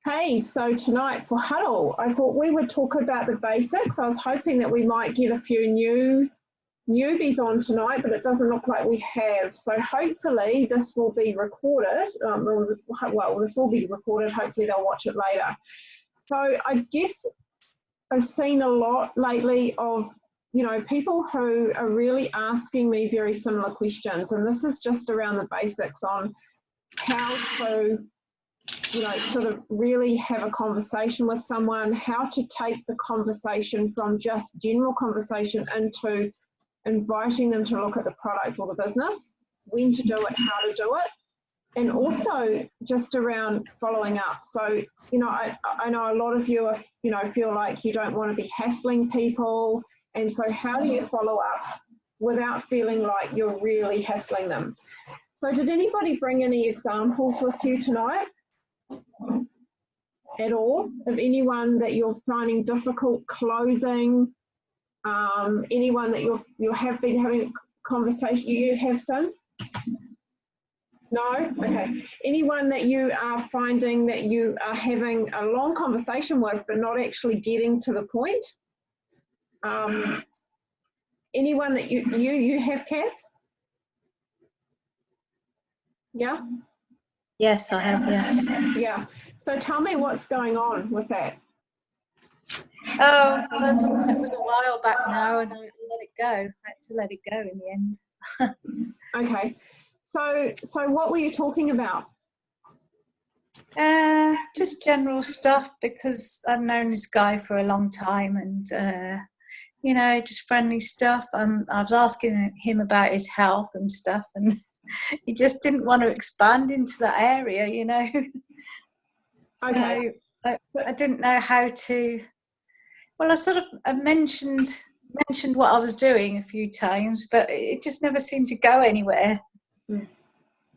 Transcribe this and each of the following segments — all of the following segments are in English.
Hey, so tonight for Huddle, I thought we would talk about the basics. I was hoping that we might get a few newbies on tonight, but it doesn't look like we have. So hopefully this will be recorded. Well, this will be recorded. Hopefully they'll watch it later. So I guess I've seen a lot lately of, people who are really asking me very similar questions. And this is just around the basics on how to sort of really have a conversation with someone, how to take the conversation from just general conversation into inviting them to look at the product or the business, when to do it, how to do it, and also just around following up. So, I know a lot of you are, feel like you don't want to be hassling people. And so how do you follow up without feeling like you're really hassling them? So did anybody bring any examples with you tonight? At all, of anyone that you're finding difficult closing, anyone that you have been having a conversation, you have some? No? Okay. Anyone that you are finding that you are having a long conversation with but not actually getting to the point? Anyone that you have, Kath? Yeah? Yes, I have, yeah. Yeah. So tell me what's going on with that. Oh, it was a while back now, and I let it go. I had to let it go in the end. Okay. So what were you talking about? Just general stuff, because I've known this guy for a long time, and just friendly stuff. I was asking him about his health and stuff, and he just didn't want to expand into that area, So okay. I didn't know how to. Well, I mentioned what I was doing a few times, but it just never seemed to go anywhere.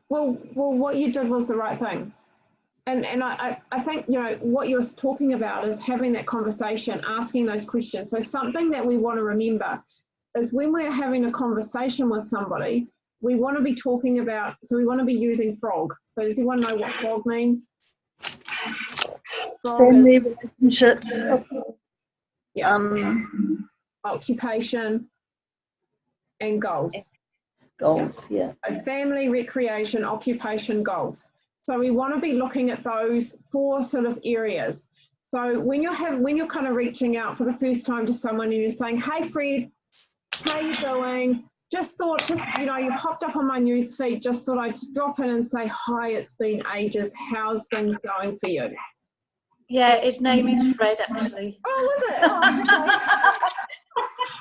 Well, what you did was the right thing. And I think, what you're talking about is having that conversation, asking those questions. So something that we want to remember is when we're having a conversation with somebody, we want to be talking about, so we want to be using frog. So does anyone know what frog means? Family relationships. Yeah. Occupation and goals. Goals, yeah. So family, recreation, occupation, goals. So we want to be looking at those 4 sort of areas. So when you're kind of reaching out for the first time to someone and you're saying, "Hey Fred, how you doing? Just thought, you popped up on my news feed, just thought I'd drop in and say, hi, it's been ages. How's things going for you?" Yeah, his name is Fred, actually. Oh, was it? Oh,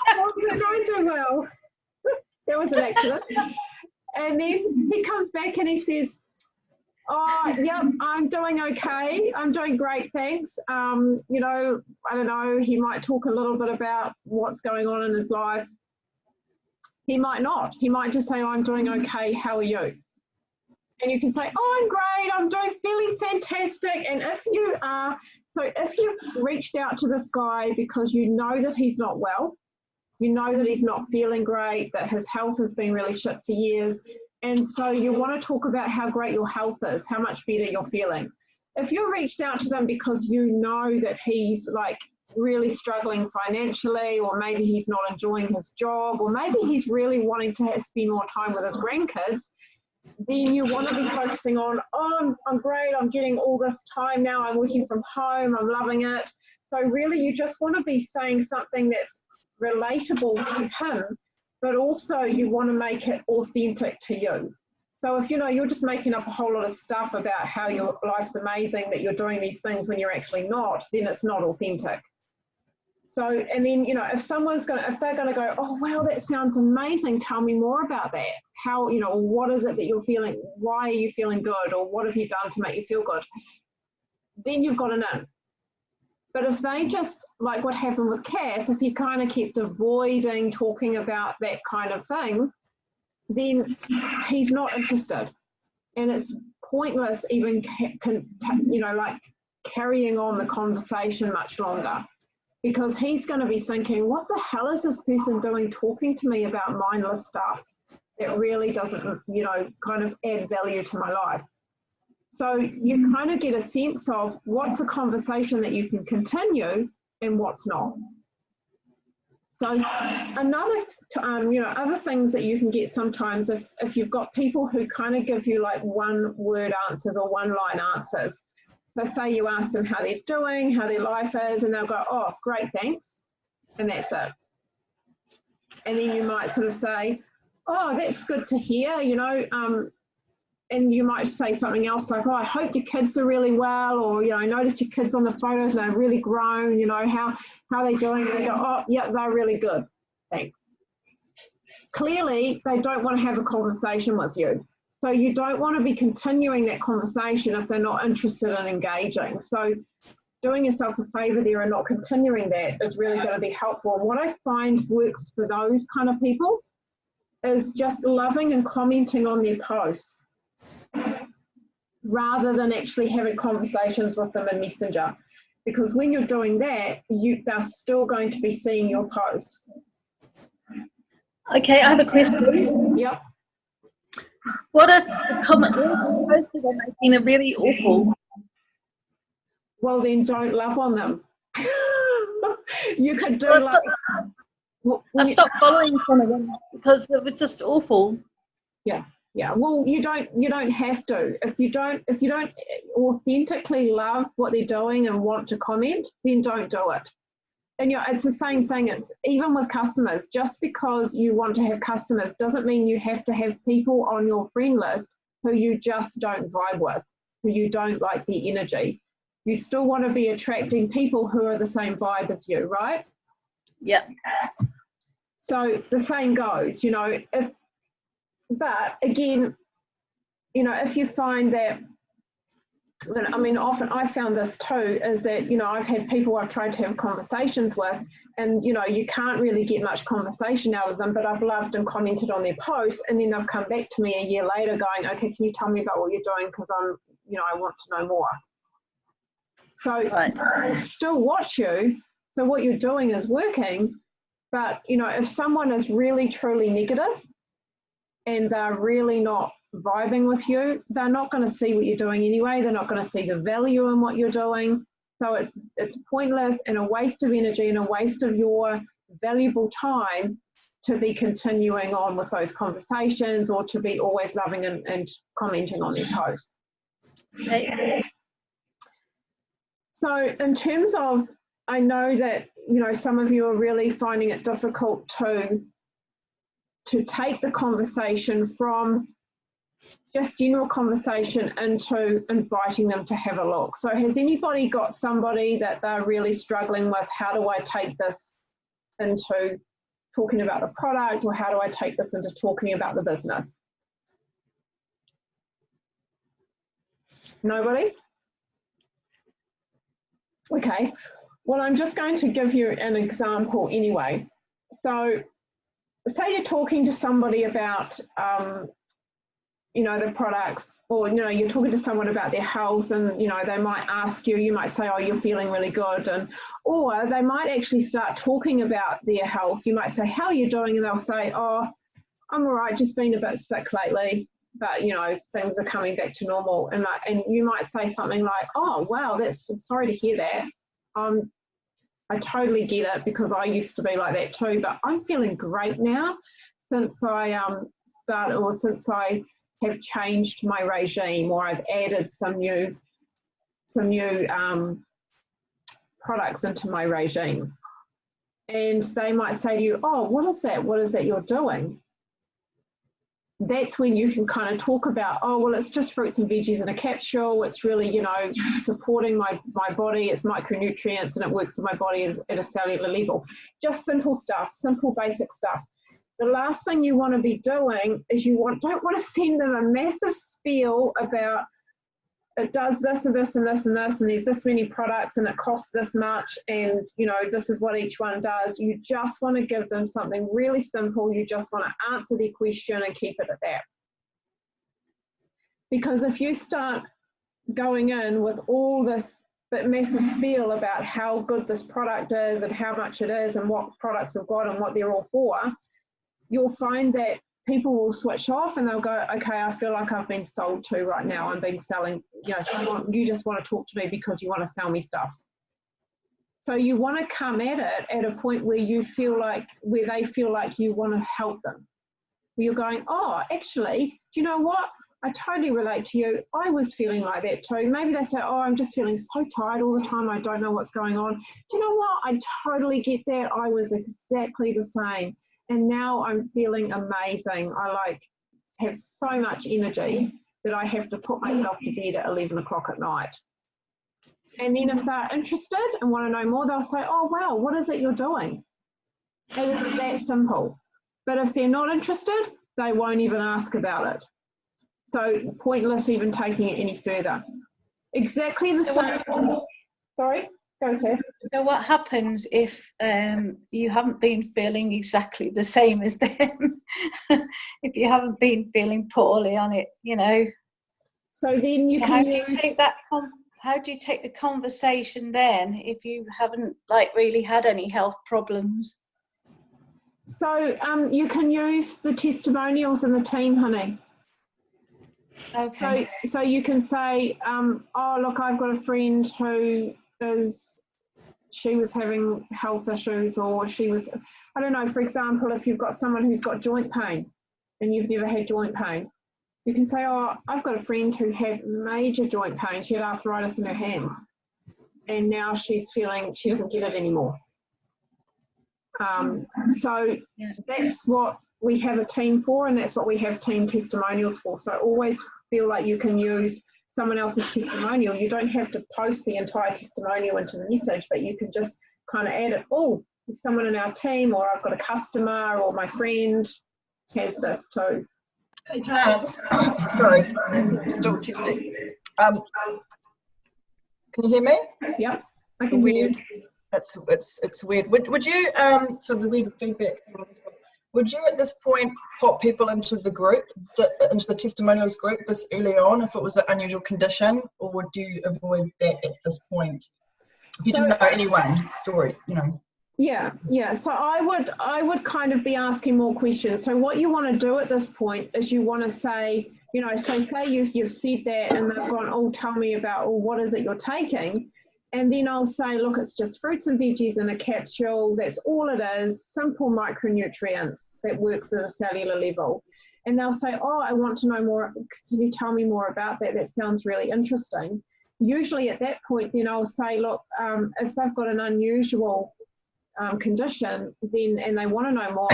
okay. Was it going too well? That was an accident. And then he comes back and he says, "Oh, yep, I'm doing okay. I'm doing great, thanks." I don't know, he might talk a little bit about what's going on in his life. He might not. He might just say, "Oh, I'm doing okay. How are you?" And you can say, "Oh, I'm great. I'm feeling fantastic." And if you've reached out to this guy because you know that he's not well, you know that he's not feeling great, that his health has been really shit for years, and so you want to talk about how great your health is, how much better you're feeling. If you reached out to them because you know that he's like really struggling financially, or maybe he's not enjoying his job, or maybe he's really wanting to spend more time with his grandkids, then you want to be focusing on, "Oh, I'm great, I'm getting all this time now, I'm working from home, I'm loving it." So really you just want to be saying something that's relatable to him, but also you want to make it authentic to you. So if you're just making up a whole lot of stuff about how your life's amazing, that you're doing these things when you're actually not, then it's not authentic. So, and then, if they're going to go, "Oh, wow, that sounds amazing. Tell me more about that. How, what is it that you're feeling? Why are you feeling good? Or what have you done to make you feel good?" Then you've got an in. But if they just, like what happened with Kath, if you kind of kept avoiding talking about that kind of thing, then he's not interested. And it's pointless even, carrying on the conversation much longer. Because he's going to be thinking, "What the hell is this person doing talking to me about mindless stuff that really doesn't, kind of add value to my life?" So you kind of get a sense of what's a conversation that you can continue and what's not. So another, other things that you can get sometimes if you've got people who kind of give you like one word answers or one line answers. So say you ask them how they're doing, how their life is, and they'll go, oh, great, thanks. And that's it. And then you might sort of say, oh, that's good to hear, and you might say something else like, oh, I hope your kids are really well, or, I noticed your kids on the photos and they're really grown, how are they doing? And they go, oh, yeah, they're really good, thanks. Clearly, they don't want to have a conversation with you. So you don't want to be continuing that conversation if they're not interested in engaging. So doing yourself a favour there and not continuing that is really going to be helpful. And what I find works for those kind of people is just loving and commenting on their posts rather than actually having conversations with them in Messenger. Because when you're doing that, they're still going to be seeing your posts. Okay, I have a question. Yep. What if the posts that are making are really awful? Well, then don't love on them. You could do I stopped following some of them because it was just awful. Yeah. Well, you don't have to. If you don't authentically love what they're doing and want to comment, then don't do it. And it's the same thing. It's even with customers. Just because you want to have customers doesn't mean you have to have people on your friend list who you just don't vibe with, who you don't like the energy. You still want to be attracting people who are the same vibe as you, right? Yeah. So the same goes, but again, if you find that, often I found this too, is that, I've had people I've tried to have conversations with and, you can't really get much conversation out of them, but I've loved and commented on their posts, and then they've come back to me a year later going, okay, can you tell me about what you're doing? Because I want to know more. So I still watch you. So what you're doing is working, but, if someone is really, truly negative and they're really not vibing with you, they're not going to see what you're doing anyway. They're not going to see the value in what you're doing. So it's pointless and a waste of energy and a waste of your valuable time to be continuing on with those conversations or to be always loving and commenting on their posts. Okay. So in terms of, I know that, some of you are really finding it difficult to take the conversation from just general conversation into inviting them to have a look. So has anybody got somebody that they're really struggling with? How do I take this into talking about the product, or how do I take this into talking about the business? Nobody? Okay, well, I'm just going to give you an example anyway. So say you're talking to somebody about, the products, or, you're talking to someone about their health and, they might ask you, you might say, oh, you're feeling really good. Or they might actually start talking about their health. You might say, how are you doing? And they'll say, oh, I'm all right, just been a bit sick lately, but, things are coming back to normal. And you might say something like, oh, wow, I'm sorry to hear that. I totally get it, because I used to be like that too, but I'm feeling great now since I since I have changed my regime, or I've added some new products into my regime. And they might say to you, oh, what is that? What is that you're doing? That's when you can kind of talk about, oh, well, it's just fruits and veggies in a capsule. It's really, supporting my body, it's micronutrients, and it works with my body at a cellular level. Just simple stuff, simple basic stuff. The last thing you want to be doing is don't want to send them a massive spiel about it does this and this and this and this, and there's this many products and it costs this much, and this is what each one does. You just want to give them something really simple. You just want to answer their question and keep it at that. Because if you start going in with all this massive spiel about how good this product is and how much it is and what products we've got and what they're all for, you'll find that people will switch off and they'll go, okay, I feel like I've been sold to right now. I'm being selling, you just want to talk to me because you want to sell me stuff. So you want to come at it at a point where they feel like you want to help them. You're going, oh, actually, do you know what? I totally relate to you. I was feeling like that too. Maybe they say, oh, I'm just feeling so tired all the time. I don't know what's going on. Do you know what? I totally get that. I was exactly the same. And now I'm feeling amazing. I have so much energy that I have to put myself to bed at 11 o'clock at night. And then if they're interested and want to know more, they'll say, oh, wow, what is it you're doing? And it's that simple. But if they're not interested, they won't even ask about it. So pointless even taking it any further. Exactly the same. Sorry, go ahead. So what happens if you haven't been feeling exactly the same as them? If you haven't been feeling poorly on it, So then you can. How do you take that? How do you take the conversation then if you haven't really had any health problems? So you can use the testimonials in the team, honey. Okay. So you can say, oh, look, I've got a friend who she was having health issues, or she was, I don't know, for example, if you've got someone who's got joint pain and you've never had joint pain, you can say, oh, I've got a friend who had major joint pain. She had arthritis in her hands and now she's feeling she doesn't get it anymore. So that's what we have a team for, and that's what we have team testimonials for. So always feel like you can use someone else's testimonial. You don't have to post the entire testimonial into the message, but you can just kind of add it, oh, there's someone in our team, or I've got a customer, or my friend has this too. Hey, Tans. Sorry, I'm still testing. Can you hear me? Yep, I can hear you. It's weird. Would you so it's a weird feedback. Would you at this point put people into the group, into the testimonials group this early on if it was an unusual condition, or would you avoid that at this point? If you didn't know anyone's story, Yeah. So I would kind of be asking more questions. So what you want to do at this point is you want to say, so say you've said that and they've gone, oh, tell me about, what is it you're taking? And then I'll say, look, it's just fruits and veggies in a capsule. That's all it is, simple micronutrients that works at a cellular level. And they'll say, oh, I want to know more. Can you tell me more about that? That sounds really interesting. Usually at that point, then I'll say, look, if they've got an unusual condition, then and they want to know more,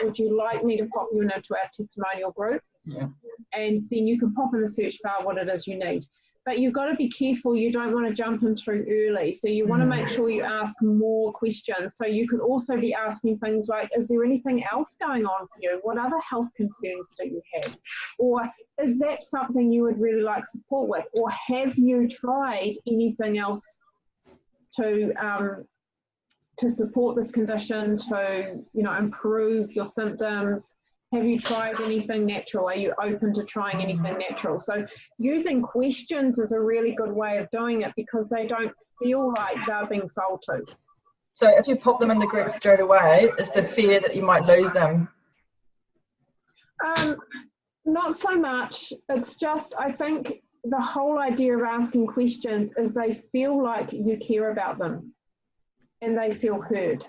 would you like me to pop you into our testimonial group? Yeah. And then you can pop in the search bar what it is you need. But you've got to be careful. You don't want to jump in too early. So you want to make sure you ask more questions. So you could also be asking things like, is there anything else going on for you? What other health concerns do you have? Or is that something you would really like support with? Or have you tried anything else to support this condition, to improve your symptoms? Have you tried anything natural? Are you open to trying anything natural? So using questions is a really good way of doing it because they don't feel like they're being sold to. So if you pop them in the group straight away, is the fear that you might lose them? Not so much. It's just, I think the whole idea of asking questions is they feel like you care about them and they feel heard.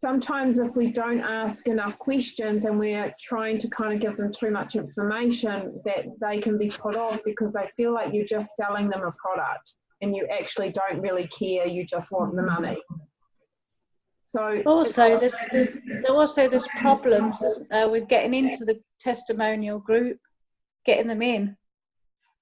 Sometimes if we don't ask enough questions and we're trying to kind of give them too much information, that they can be put off because they feel like you're just selling them a product and you actually don't really care, you just want the money. So also there's problems with getting into the testimonial group, getting them in.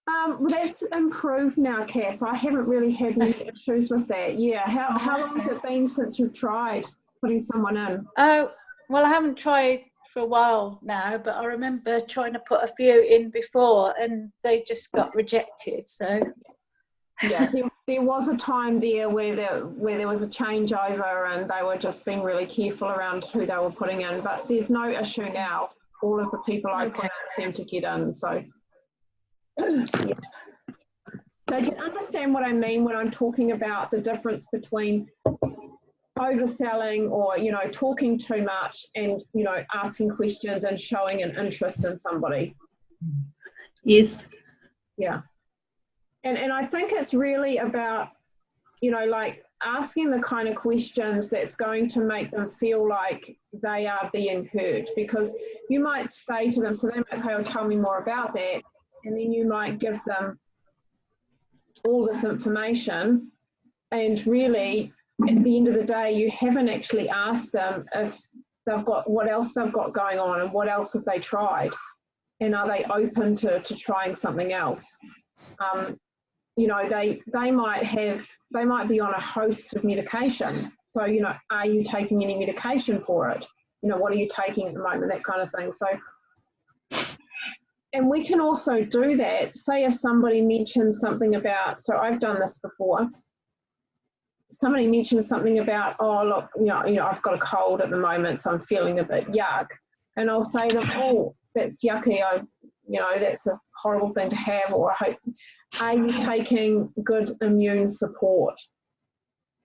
Well, that's improved now, Kath. I haven't really had any issues with that. Yeah. How long has it been since you've tried putting someone in? Oh, well, I haven't tried for a while now, but I remember trying to put a few in before and they just got rejected. So yeah, there was a time there where there was a changeover and they were just being really careful around who they were putting in, but there's no issue now. All of the people I put in seem to get in. So yeah. So do you understand what I mean when I'm talking about the difference between overselling or, you know, talking too much and, you know, asking questions and showing an interest in somebody. Yes. Yeah. And I think it's really about, you know, like asking the kind of questions that's going to make them feel like they are being heard, because you might say to them, so they might say, oh, tell me more about that. And then you might give them all this information, and really at the end of the day, you haven't actually asked them if they've got what else they've got going on and what else have they tried, and are they open to trying something else. You know, they might be on a host of medication. So, you know, are you taking any medication for it? You know, what are you taking at the moment? That kind of thing. So, and we can also do that. Say if somebody mentions something about, so I've done this before. Somebody mentions something about, oh, look, you know, I've got a cold at the moment, so I'm feeling a bit yuck. And I'll say to them, oh, that's yucky. You know, that's a horrible thing to have, or I hope, are you taking good immune support?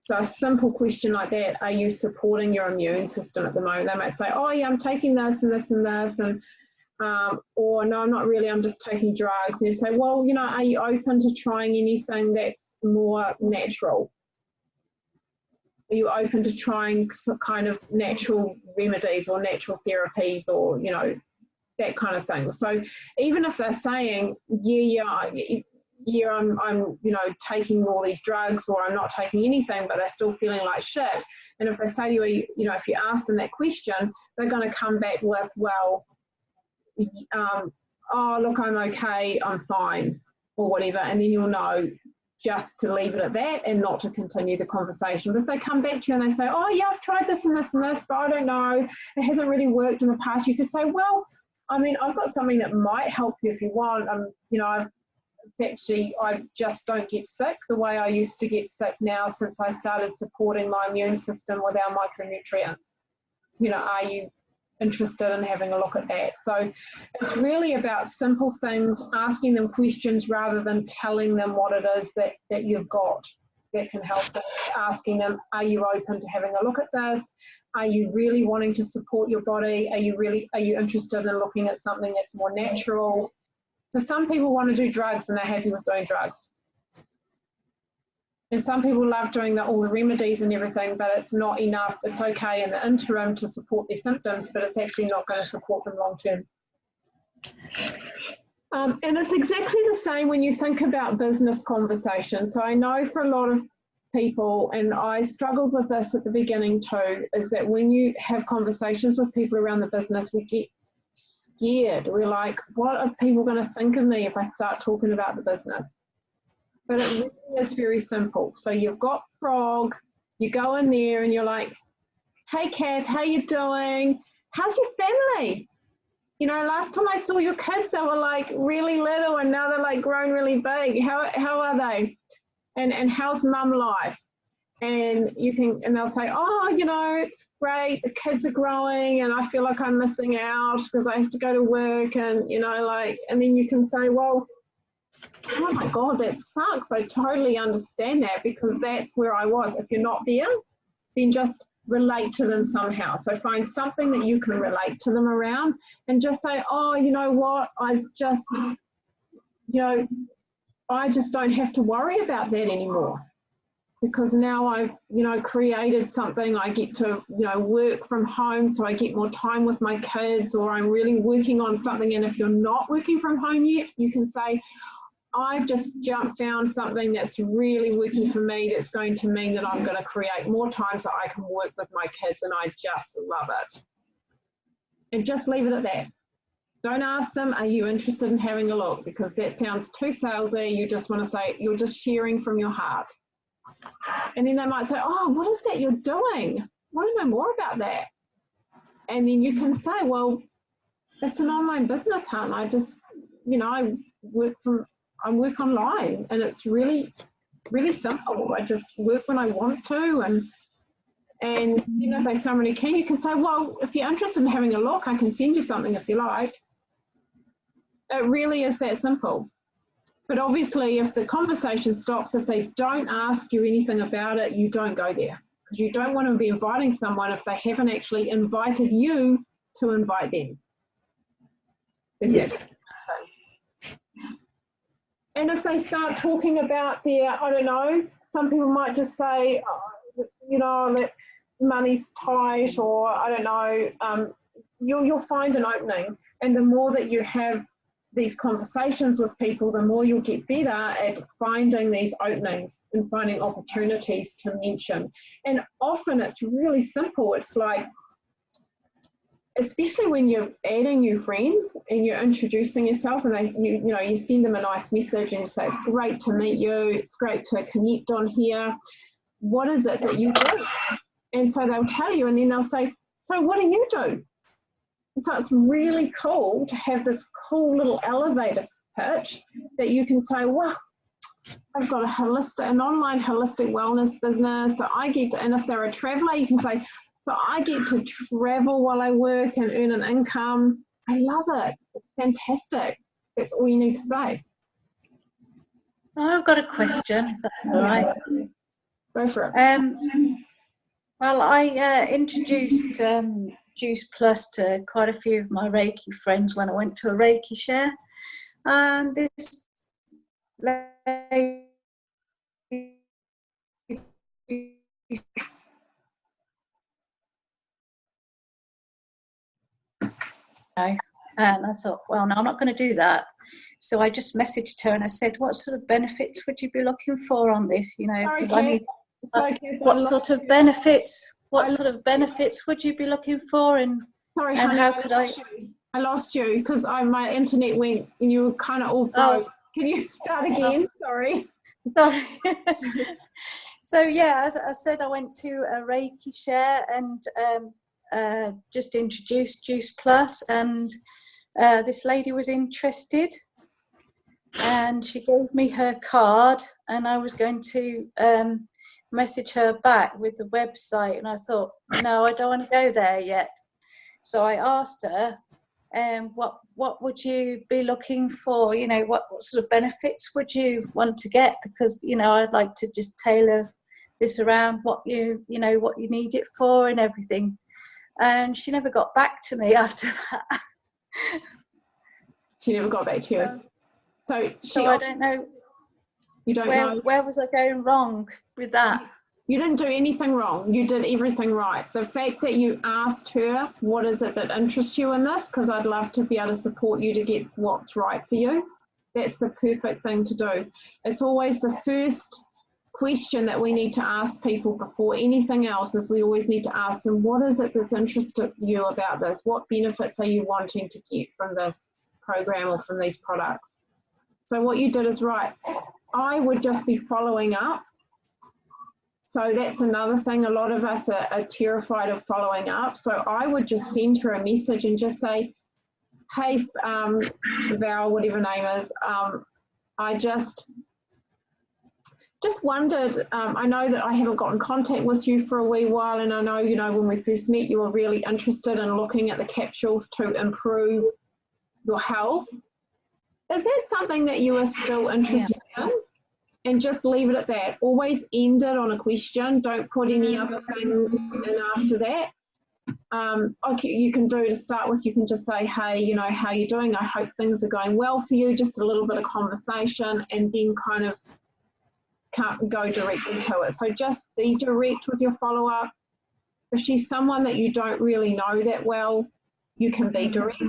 So a simple question like that, are you supporting your immune system at the moment? They might say, oh yeah, I'm taking this and this and this, and or no, I'm not really, I'm just taking drugs. And you say, well, you know, are you open to trying anything that's more natural? Are you open to trying some kind of natural remedies or natural therapies, or, you know, that kind of thing? So even if they're saying, yeah, I'm, you know, taking all these drugs, or I'm not taking anything, but they're still feeling like shit. And if they say to you, you know, if you ask them that question, they're going to come back with, well, oh, look, I'm okay, I'm fine, or whatever. And then you'll know just to leave it at that and not to continue the conversation. But if they come back to you and they say, oh yeah, I've tried this and this and this, but I don't know, it hasn't really worked in the past, you could say, well, I mean, I've got something that might help you if you want. You know, it's actually, I just don't get sick the way I used to get sick now since I started supporting my immune system with our micronutrients. You know, are you interested in having a look at that? So it's really about simple things, asking them questions rather than telling them what it is that you've got that can help them. Asking them, are you open to having a look at this? Are you really wanting to support your body? Are you interested in looking at something that's more natural? Because some people want to do drugs and they're happy with doing drugs. And some people love doing all the remedies and everything, but it's not enough. It's okay in the interim to support their symptoms, but it's actually not going to support them long term. And it's exactly the same when you think about business conversations. So I know for a lot of people, and I struggled with this at the beginning too, is that when you have conversations with people around the business, we get scared. We're like, what are people going to think of me if I start talking about the business? But it really is very simple. So you've got Frog, you go in there and you're like, hey Kath, how you doing? How's your family? You know, last time I saw your kids, they were like really little, and now they're like grown really big. How are they? And how's mum life? And they'll say, oh, you know, it's great, the kids are growing and I feel like I'm missing out because I have to go to work, and, you know, like, and then you can say, well, oh my God, that sucks. I totally understand that, because that's where I was. If you're not there, then just relate to them somehow. So find something that you can relate to them around, and just say, oh, you know what, I just don't have to worry about that anymore, because now I've, you know, created something. I get to, you know, work from home, so I get more time with my kids, or I'm really working on something. And if you're not working from home yet, you can say, I've just found something that's really working for me, that's going to mean that I'm going to create more time so I can work with my kids, and I just love it. And just leave it at that. Don't ask them, are you interested in having a look? Because that sounds too salesy. You just want to say, you're just sharing from your heart. And then they might say, oh, what is that you're doing? I want to know more about that. And then you can say, well, it's an online business, hon. I just, you know, I work online, and it's really, really simple. I just work when I want to, and you know, if they say I'm really keen, you can say, well, if you're interested in having a look, I can send you something if you like. It really is that simple. But obviously, if the conversation stops, if they don't ask you anything about it, you don't go there, because you don't want to be inviting someone if they haven't actually invited you to invite them. Yes. And if they start talking about their, I don't know, some people might just say, oh, you know, that money's tight, or I don't know, you'll find an opening. And the more that you have these conversations with people, the more you'll get better at finding these openings and finding opportunities to mention. And often it's really simple. It's like, especially when you're adding new friends and you're introducing yourself, and you send them a nice message and you say, it's great to meet you, it's great to connect on here. What is it that you do? And so they'll tell you, and then they'll say, so what do you do? And so it's really cool to have this cool little elevator pitch that you can say, wow, I've got an online holistic wellness business. So I get to, and if they're a traveler, you can say, so I get to travel while I work and earn an income. I love it. It's fantastic. That's all you need to say. I've got a question, if that's all right. Go for it. Well, I introduced Juice Plus to quite a few of my Reiki friends when I went to a Reiki share. And this lady, and I thought, well, no, I'm not going to do that. So I just messaged her and I said, what sort of benefits would you be looking for on this? You know, because I need, what sort of benefits? What sort of benefits would you be looking for? And sorry, and honey, how could I lost you because my internet went and you were kind of all froze. Can you start again? Sorry. Sorry. So yeah, as I said, I went to a Reiki share and just introduced Juice Plus, and this lady was interested, and she gave me her card, and I was going to message her back with the website, and I thought, no, I don't want to go there yet. So I asked her, what would you be looking for? You know, what sort of benefits would you want to get? Because, you know, I'd like to just tailor this around what you need it for and everything. And she never got back to me after that. She never got back to you. So I don't know. You don't know. Where was I going wrong with that? You didn't do anything wrong. You did everything right. The fact that you asked her, what is it that interests you in this? Because I'd love to be able to support you to get what's right for you. That's the perfect thing to do. It's always the first question that we need to ask people before anything else, is we always need to ask them, what is it that's interested you about this? What benefits are you wanting to get from this program or from these products? So what you did is right. I would just be following up. So that's another thing. A lot of us are terrified of following up. So I would just send her a message and just say, hey, Val, whatever name is, I just wondered, I know that I haven't got in contact with you for a wee while, and I know, you know, when we first met, you were really interested in looking at the capsules to improve your health. Is that something that you are still interested in? And just leave it at that. Always end it on a question. Don't put any other thing in after that. Okay, you can do to start with, you can just say, hey, you know, how are you doing? I hope things are going well for you. Just a little bit of conversation, and then kind of can't go directly to it. So just be direct with your follow-up. If she's someone that you don't really know that well, you can be direct,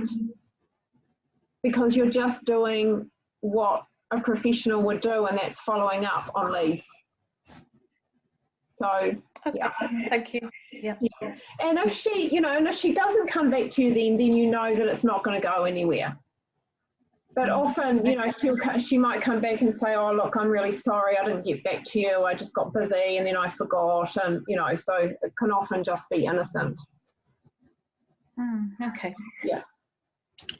because you're just doing what a professional would do, and that's following up on leads. So okay. Yeah, thank you. Yeah. And if she, you know, and if she doesn't come back to you, then you know that it's not going to go anywhere. But often, you know, she might come back and say, oh, look, I'm really sorry, I didn't get back to you, I just got busy and then I forgot, and, you know, so it can often just be innocent. Okay. Yeah.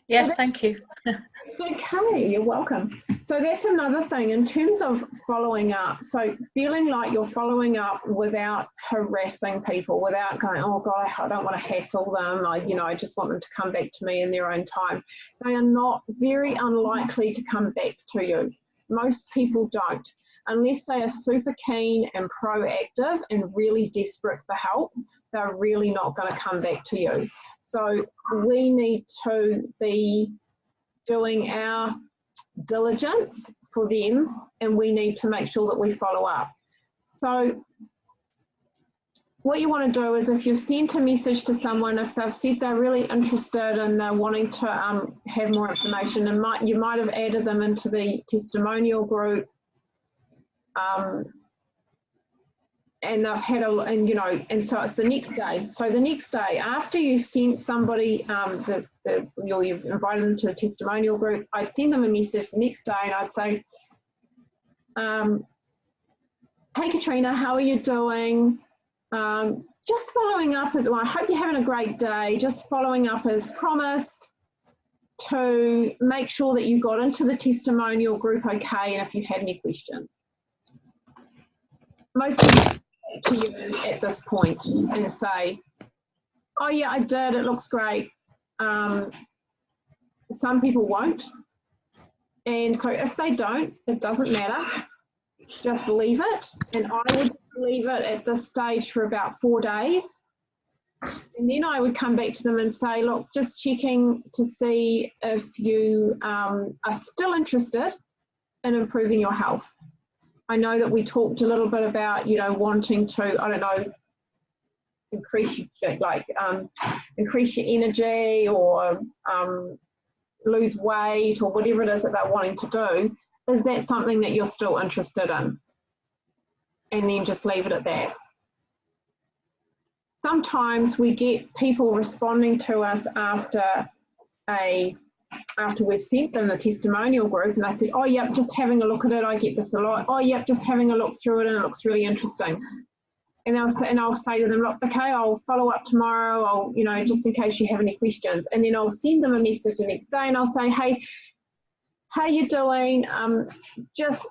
Yes, thank you. It's okay, you're welcome. So that's another thing in terms of following up. So feeling like you're following up without harassing people, without going, oh God, I don't want to hassle them. I just want them to come back to me in their own time. They are not very unlikely to come back to you. Most people don't. unless they are super keen and proactive and really desperate for help, they're really not going to come back to you. So we need to be doing our diligence for them, and we need to make sure that we follow up. So what you want to do is, if you've sent a message to someone, if they've said they're really interested and they're wanting to have more information, and you might have added them into the testimonial group, and they've had and so it's the next day. So the next day, after you sent somebody, you've invited them to the testimonial group, I'd send them a message the next day, and I'd say, hey Katrina, how are you doing? Just following up as well. I hope you're having a great day. Just following up as promised to make sure that you got into the testimonial group okay, and if you had any questions. Most people to you at this point and say, oh yeah, I did, it looks great. Some people won't. And so if they don't, it doesn't matter. Just leave it. And I would leave it at this stage for about 4 days. And then I would come back to them and say, look, just checking to see if you are still interested in improving your health. I know that we talked a little bit about, wanting to, I don't know, increase your energy or lose weight or whatever it is that they're wanting to do. Is that something that you're still interested in? And then just leave it at that. Sometimes we get people responding to us after we've sent them the testimonial group, and they said, oh yep, just having a look at it, I get this a lot. Oh yep, just having a look through it and it looks really interesting. And I'll say to them, look, okay, I'll follow up tomorrow, I'll, just in case you have any questions. And then I'll send them a message the next day and I'll say, hey, how you doing? Just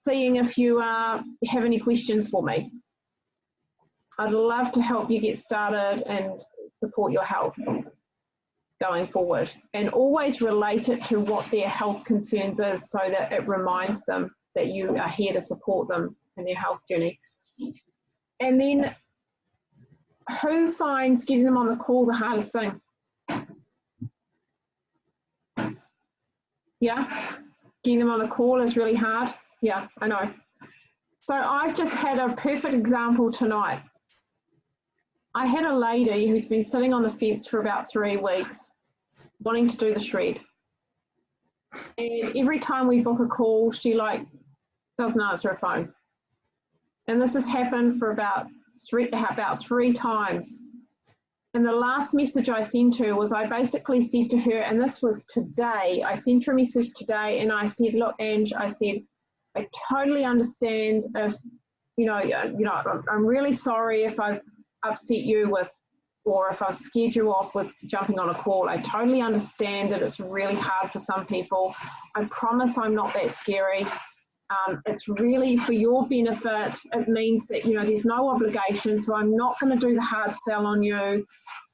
seeing if you have any questions for me. I'd love to help you get started and support your health going forward, and always relate it to what their health concerns is, so that it reminds them that you are here to support them in their health journey. And then, who finds getting them on the call the hardest thing? Yeah, getting them on the call is really hard. Yeah, I know. So I've just had a perfect example tonight. I had a lady who's been sitting on the fence for about 3 weeks, wanting to do the shred. And every time we book a call, she doesn't answer her phone. And this has happened for about three times. And the last message I sent her was, I basically said to her, and this was today, I sent her a message today, and I said, look, Ange, I said, I totally understand if, I'm really sorry if I've upset you with, or if I've scared you off with jumping on a call. I totally understand that it's really hard for some people. I promise I'm not that scary. It's really for your benefit. It means that, there's no obligation, so I'm not going to do the hard sell on you.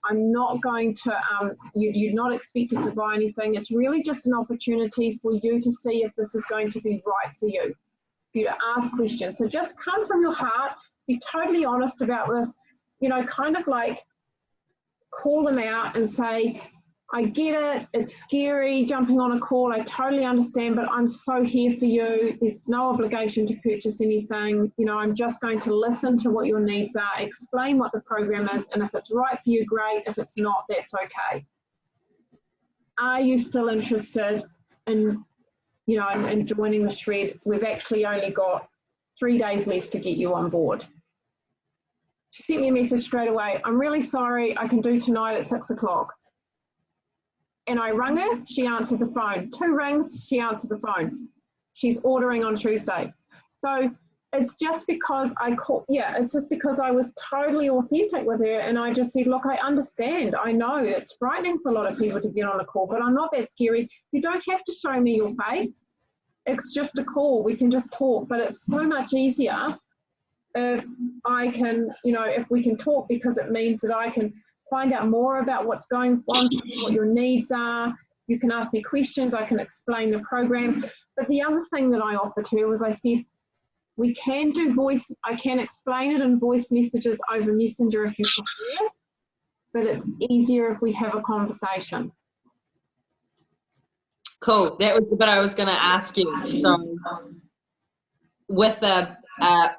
I'm not going to, you're not expected to buy anything. It's really just an opportunity for you to see if this is going to be right for you to ask questions. So just come from your heart, be totally honest about this, kind of call them out and say, I get it, it's scary jumping on a call, I totally understand, but I'm so here for you. There's no obligation to purchase anything. I'm just going to listen to what your needs are, explain what the program is, and if it's right for you, great. If it's not, that's okay. Are you still interested in, in joining the shred? We've actually only got 3 days left to get you on board. She sent me a message straight away. I'm really sorry, I can do tonight at 6 o'clock. And I rang her, she answered the phone. 2 rings, she answered the phone. She's ordering on Tuesday. So it's just because it's just because I was totally authentic with her, and I just said, look, I understand. I know it's frightening for a lot of people to get on a call, but I'm not that scary. You don't have to show me your face. It's just a call. We can just talk, but it's so much easier if I can, if we can talk, because it means that I can find out more about what's going on, what your needs are. You can ask me questions, I can explain the program. But the other thing that I offered her was, I said, We can do voice, I can explain it in voice messages over Messenger if you prefer, but it's easier if we have a conversation. Cool. That was the bit I was going to ask you. So, with a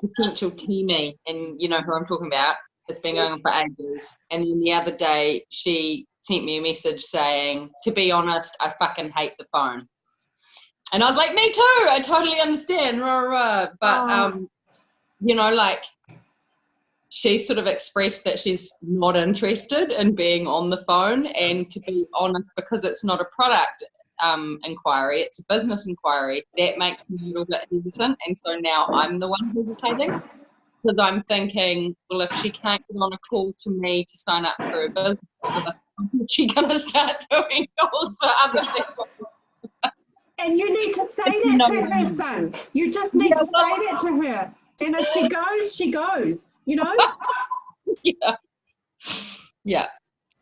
potential teamie, and you know who I'm talking about, it's been going on for ages. And then the other day, she sent me a message saying, "To be honest, I fucking hate the phone." And I was like, "Me too. I totally understand." But you know, like, she sort of expressed that she's not interested in being on the phone, and to be honest, because it's not a product inquiry, it's a business inquiry, that makes me a little bit hesitant, and so now I'm the one hesitating, because I'm thinking, well, if she can't get on a call to me to sign up for a business, she's going to start doing calls for other people. And you need to say that to her, son. You just need to say that to her. And if she goes, she goes, you know? Yeah.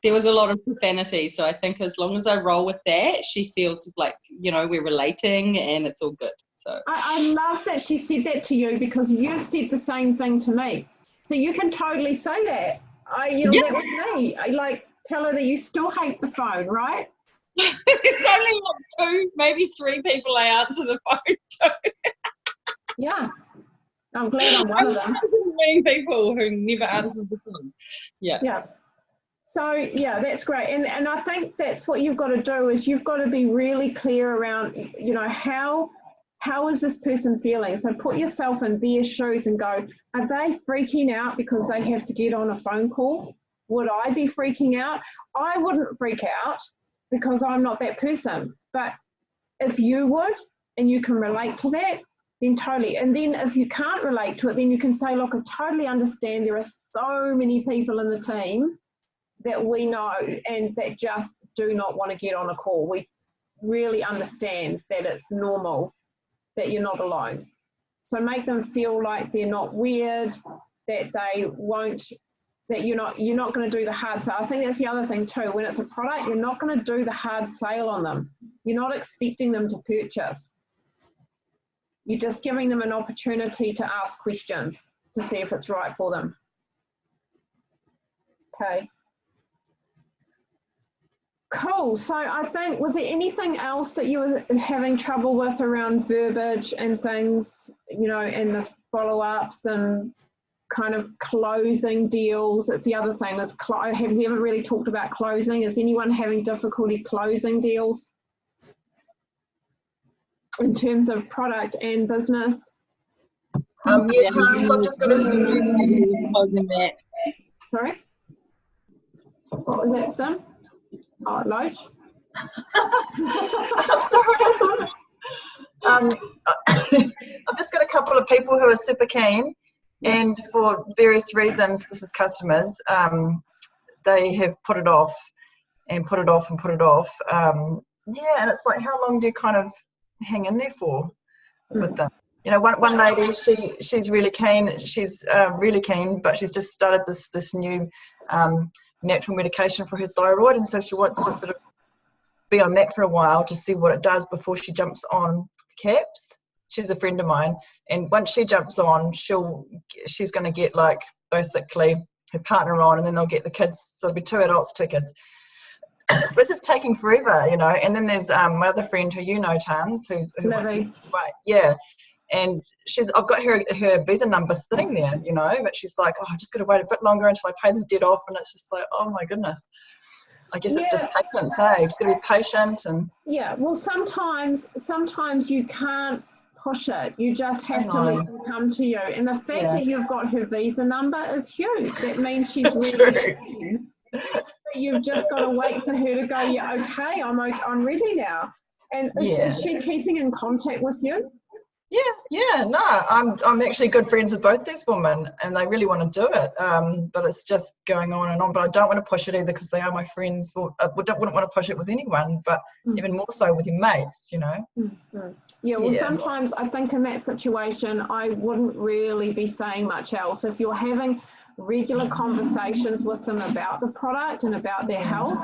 There was a lot of profanity, so I think as long as I roll with that, she feels like, you know, we're relating and it's all good. So I love that she said that to you, because you've said the same thing to me. So you can totally say that. That was me. I like tell her that you still hate the phone, right? It's only like 2, maybe 3 people I answer the phone to. Yeah. I'm glad I'm one of them. Many people who never answers the phone. Yeah. Yeah. So, yeah, that's great. And I think that's what you've got to do, is you've got to be really clear around, you know, how is this person feeling? So put yourself in their shoes and go, are they freaking out because they have to get on a phone call? Would I be freaking out? I wouldn't freak out because I'm not that person. But if you would and you can relate to that, then totally. And then if you can't relate to it, then you can say, look, I totally understand there are so many people in the team that we know and that just do not want to get on a call. We really understand that it's normal, that you're not alone. So make them feel like they're not weird, that they won't, that you're not going to do the hard sale. I think that's the other thing too. When it's a product, you're not going to do the hard sale on them. You're not expecting them to purchase. You're just giving them an opportunity to ask questions to see if it's right for them. Okay. Cool. So I think, was there anything else that you were having trouble with around verbiage and things, you know, and the follow-ups and kind of closing deals? It's the other thing. Have we ever really talked about closing? Is anyone having difficulty closing deals in terms of product and business? I've just got a Sorry? What was that, Sim? Oh, Loach? I'm sorry. I've just got a couple of people who are super keen, and for various reasons, this is customers, they have put it off and put it off and put it off. Yeah, and it's like, how long do you kind of hang in there for with them? You know, one lady, she's really keen. She's really keen, but she's just started this new natural medication for her thyroid, and so she wants to sort of be on that for a while to see what it does before she jumps on caps. She's a friend of mine, and once she jumps on, she's going to get like basically her partner on, and then they'll get the kids. So there'll be 2 adults, 2 kids. But this is taking forever, you know. And then there's my other friend who you know, Tans, who wants to wait. Yeah. And I've got her visa number sitting there, you know, but she's like, oh, I just got to wait a bit longer until I pay this debt off. And it's just like, oh my goodness. I guess it's just patience, eh? Just got to be patient. And yeah, well, sometimes you can't push it. You just have to let them come to you. And the fact that you've got her visa number is huge. That means she's really but you've just got to wait for her to go, yeah, okay, I'm ready now. And is she keeping in contact with you? No, I'm actually good friends with both these women, and they really want to do it. But it's just going on and on. But I don't want to push it either, because they are my friends. Or wouldn't want to push it with anyone, but even more so with your mates, you know. Yeah, well, sometimes I think in that situation, I wouldn't really be saying much else. If you're having regular conversations with them about the product and about their health,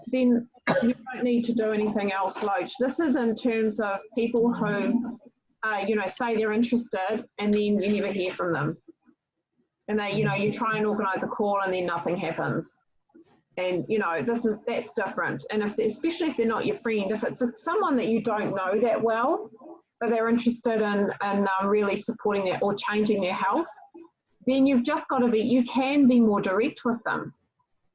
then you don't need to do anything else, Loach. This is in terms of people who say they're interested and then you never hear from them. And they, you try and organise a call and then nothing happens. And, that's different. And especially if they're not your friend, if it's someone that you don't know that well, but they're interested in really supporting that or changing their health, then you've just got to you can be more direct with them.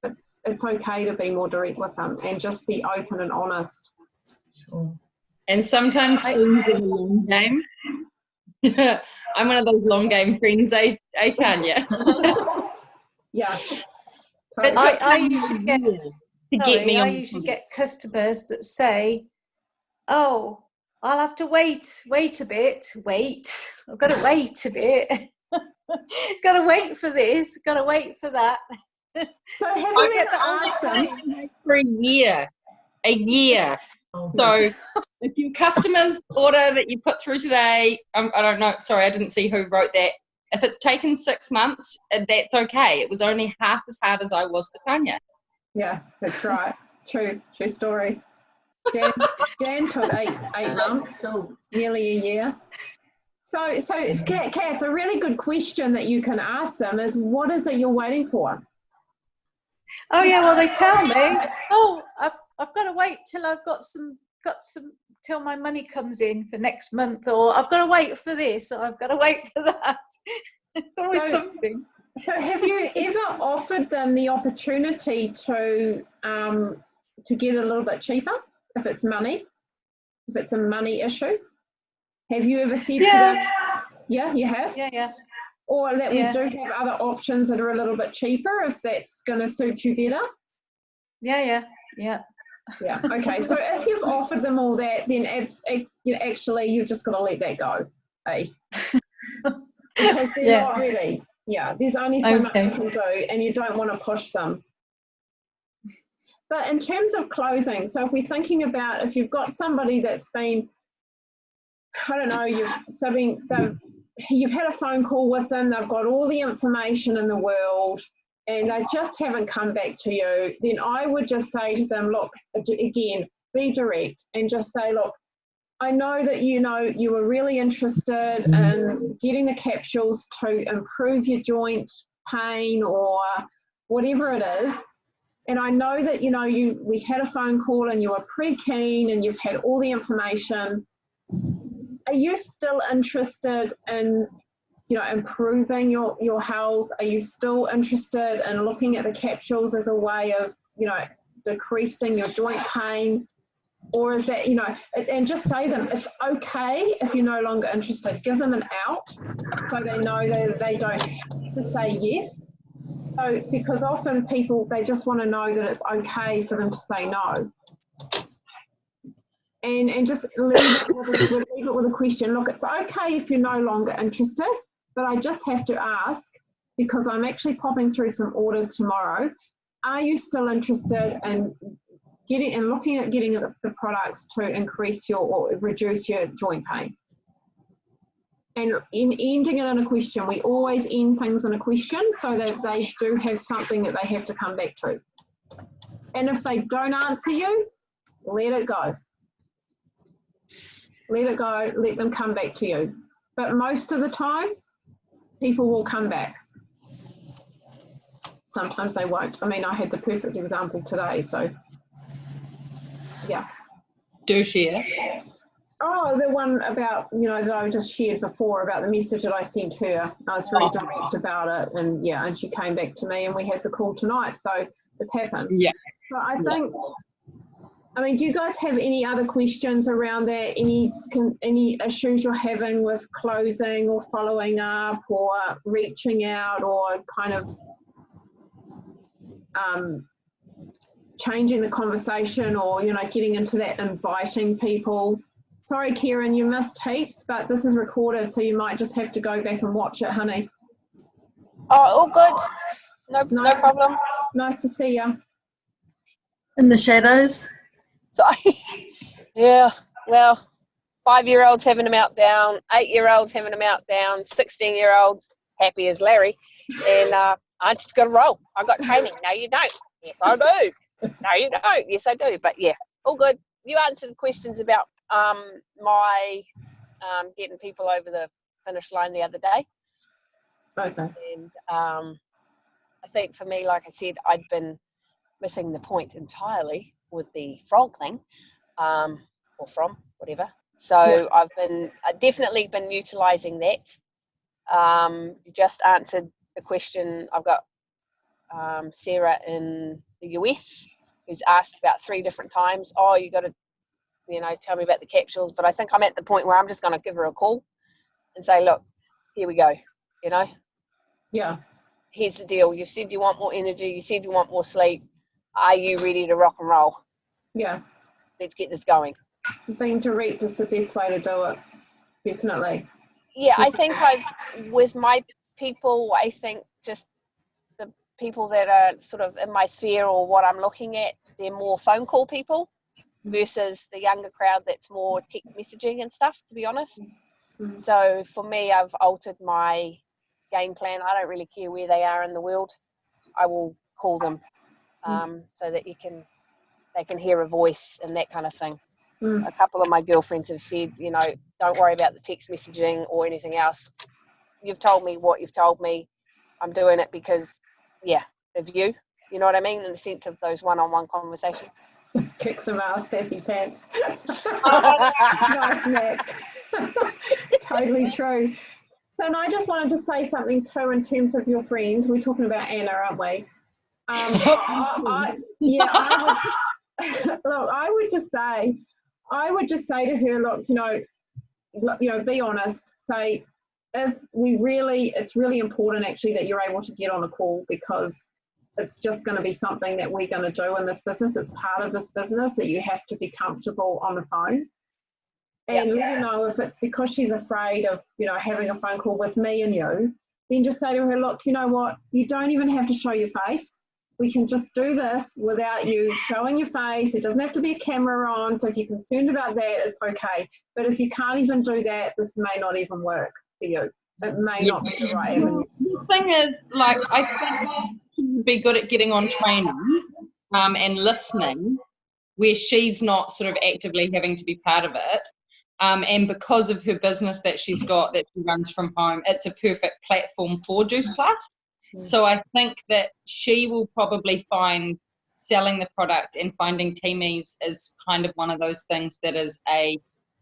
It's okay to be more direct with them and just be open and honest. Sure. And sometimes friends are a long game. I'm one of those long game friends, Tanya? Yeah. But I usually get I usually get customers that say, "Oh, I'll have to wait a bit. I've got to wait a bit. Got to wait for this. Got to wait for that." So have you ever asked them for a year? So if your customers order that you put through today, I don't know. Sorry, I didn't see who wrote that. If it's taken 6 months, that's okay. It was only half as hard as I was for Tanya. Yeah, that's right. True story. Dan took eight months, nearly a year. So Kath, a really good question that you can ask them is, what is it you're waiting for? Oh yeah, well they tell me, oh, I've got to wait till I've got some till my money comes in for next month, or I've got to wait for this, or I've got to wait for that. It's always something. So have you ever offered them the opportunity to get a little bit cheaper if it's money, if it's a money issue? Have you ever said to them, yeah, you have? Yeah. Or that we do have other options that are a little bit cheaper if that's going to suit you better? Yeah. Yeah, okay. So if you've offered them all that, then actually you've just got to let that go, eh? Because they're not really, there's only so much you can do and you don't want to push them. But in terms of closing, so if we're thinking about if you've got somebody that's been, I don't know, you've had a phone call with them, they've got all the information in the world, and they just haven't come back to you, then I would just say to them, look, again, be direct and just say, look, I know that you were really interested in getting the capsules to improve your joint pain or whatever it is. And I know that, we had a phone call and you were pretty keen and you've had all the information. Are you still interested in, improving your health? Are you still interested in looking at the capsules as a way of, decreasing your joint pain? Or is that, and just say to them, it's okay if you're no longer interested. Give them an out so they know that they don't have to say yes. So, because often people, they just want to know that it's okay for them to say no. And just leave it with a question. Look, it's okay if you're no longer interested, but I just have to ask, because I'm actually popping through some orders tomorrow. Are you still interested in looking at getting the products to increase or reduce your joint pain? And in ending it in a question, we always end things in a question so that they do have something that they have to come back to. And if they don't answer you, let it go. Let it go, let them come back to you. But most of the time, people will come back. Sometimes they won't. I mean, I had the perfect example today, so yeah. Do share. Oh, the one about, that I just shared before about the message that I sent her. I was very direct about it, and she came back to me and we had the call tonight, so it's happened. Yeah. So I think, I mean, do you guys have any other questions around that? Any issues you're having with closing or following up or reaching out or kind of changing the conversation or, getting into that inviting people? Sorry, Kieran, you missed heaps, but this is recorded, so you might just have to go back and watch it, honey. Oh, all good. No problem. Nice to see you. In the shadows. So, yeah, well, 5-year-olds having a meltdown, 8-year-olds having a meltdown, 16-year-olds happy as Larry, and I just got to roll. I got training. No, you don't. Yes, I do. No, you don't. Yes, I do. But yeah, all good. You answered questions about my getting people over the finish line the other day. Okay. And I think for me, like I said, I'd been missing the point entirely with the frog thing, or from, whatever. So I've definitely been utilising that. You just answered the question. I've got Sarah in the US who's asked about 3 different times, oh, you got to, tell me about the capsules. But I think I'm at the point where I'm just going to give her a call and say, look, here we go, Yeah. Here's the deal. You said you want more energy. You said you want more sleep. Are you ready to rock and roll? Yeah. Let's get this going. Being direct is the best way to do it. Definitely. Yeah, I think with my people, I think just the people that are sort of in my sphere or what I'm looking at, they're more phone call people versus the younger crowd that's more text messaging and stuff, to be honest. Mm. So for me, I've altered my game plan. I don't really care where they are in the world. I will call them so that they can hear a voice and that kind of thing. A couple of my girlfriends have said, don't worry about the text messaging or anything else. You've told me what you've told me. I'm doing it because, of you. You know what I mean? In the sense of those one-on-one conversations. Kick some ass, sassy pants. Nice, Max. Totally true. So, and I just wanted to say something too in terms of your friend. We're talking about Anna, aren't we? I would. Look, I would just say to her, look, be honest. Say, it's really important actually that you're able to get on a call, because it's just going to be something that we're going to do in this business. It's part of this business that you have to be comfortable on the phone. And let her know if it's because she's afraid of, having a phone call with me and you, then just say to her, look, you know what, you don't even have to show your face. We can just do this without you showing your face. It doesn't have to be a camera on. So if you're concerned about that, it's okay. But if you can't even do that, this may not even work for you. It may not be the right avenue. The thing is, I think she would be good at getting on training and listening, where she's not sort of actively having to be part of it. And because of her business that she's got, that she runs from home, it's a perfect platform for Juice Plus. So I think that she will probably find selling the product and finding teamies is kind of one of those things that is a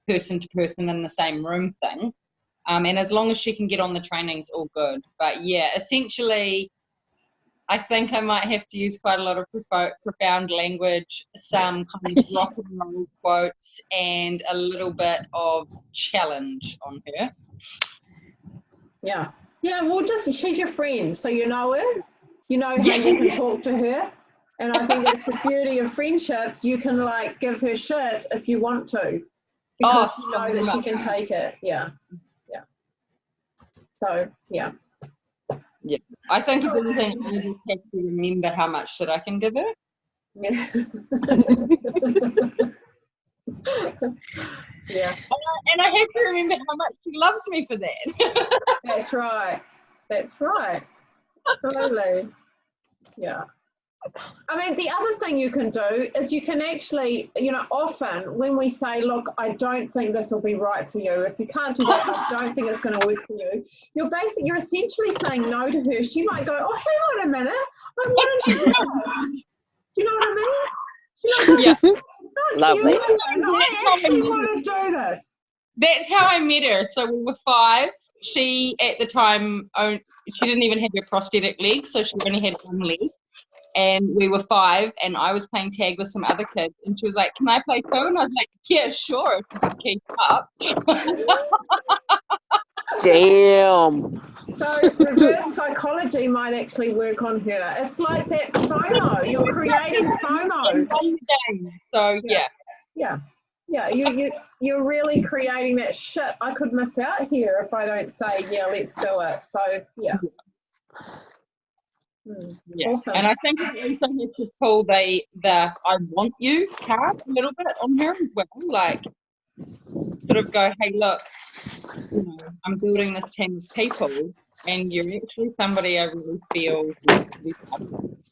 person-to-person in the same room thing. And as long as she can get on the trainings, all good. But yeah, essentially, I think I might have to use quite a lot of profound language, some kind of rock and roll quotes, and a little bit of challenge on her. Yeah. Yeah, well, she's your friend, so you know her. You know how you can talk to her. And I think that's the beauty of friendships. You can, give her shit if you want to. Because you know that she can take it. Yeah. Yeah. So, yeah. Yeah. I think if anything, I just have to remember how much shit I can give her. Yeah. Yeah. And I have to remember how much she loves me for that. That's right. That's right. Absolutely. Yeah. I mean, the other thing you can do is you can actually, often when we say, look, I don't think this will be right for you, if you can't do that, I don't think it's going to work for you, you're essentially saying no to her. She might go, oh, hang on a minute, I wanted to do this. Do you know what I mean? She might go, Lovely. I actually want to do this. That's how I met her. So we were 5. She, at the time, she didn't even have her prosthetic leg, so she only had one leg. And we were 5, and I was playing tag with some other kids, and she was like, can I play too? And I was like, yeah, sure, if you can keep up. Damn. So reverse psychology might actually work on her. It's like that FOMO. You're creating FOMO. So, yeah. Yeah. Yeah, you're really creating that shit. I could miss out here if I don't say, yeah, let's do it. So, yeah. Yeah. Awesome. And I think it's also have to pull the I want you card a little bit on her as well. Sort of go, hey, look, I'm building this team of people, and you're actually somebody I really feel needs to be part of it.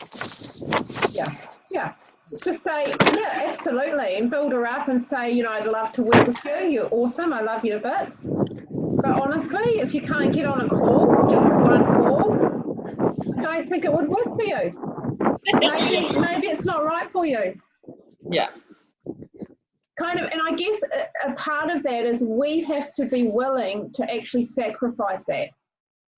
Yeah. Just say, yeah, absolutely, and build her up and say, you know, I'd love to work with you. You're awesome. I love you to bits. But honestly, if you can't get on a call, just one call, I don't think it would work for you. Maybe it's not right for you. Yeah. Kind of, and I guess a part of that is we have to be willing to actually sacrifice that.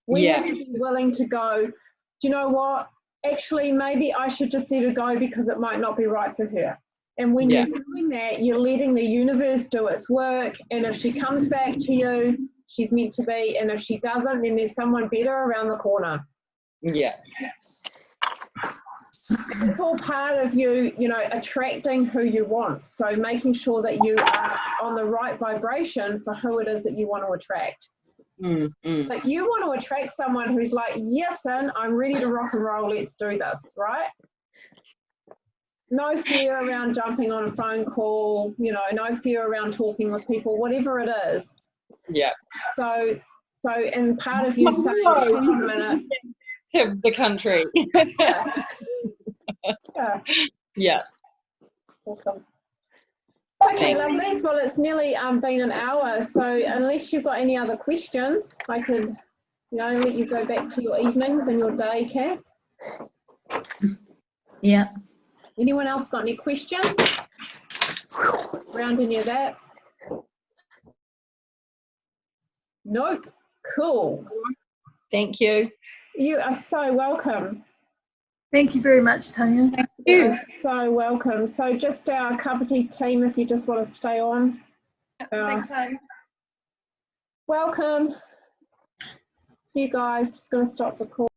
We have to be willing to go, do you know what? Actually, maybe I should just let her go because it might not be right for her. And when you're doing that, you're letting the universe do its work. And if she comes back to you, she's meant to be. And if she doesn't, then there's someone better around the corner. Yeah. It's all part of you, you know, attracting who you want. So making sure that you are on the right vibration for who it is that you want to attract. But you want to attract someone who's like, yes, son, I'm ready to rock and roll. Let's do this, right? No fear around jumping on a phone call, you know, no fear around talking with people, whatever it is. Yeah. So, and part of you saying, hang on a minute. Have the country. Yeah. Awesome. Okay, lovelies. Well, it's nearly been an hour, so unless you've got any other questions, I could, you know, let you go back to your evenings and your day, Kath. Yeah. Anyone else got any questions around any of that? Nope. Cool. Thank you. You are so welcome. Thank you very much, Tanya. Thank you. You are so welcome. So just our Kapiti team, if you just want to stay on. Thanks, hon. Welcome. See you guys. Just going to stop the call.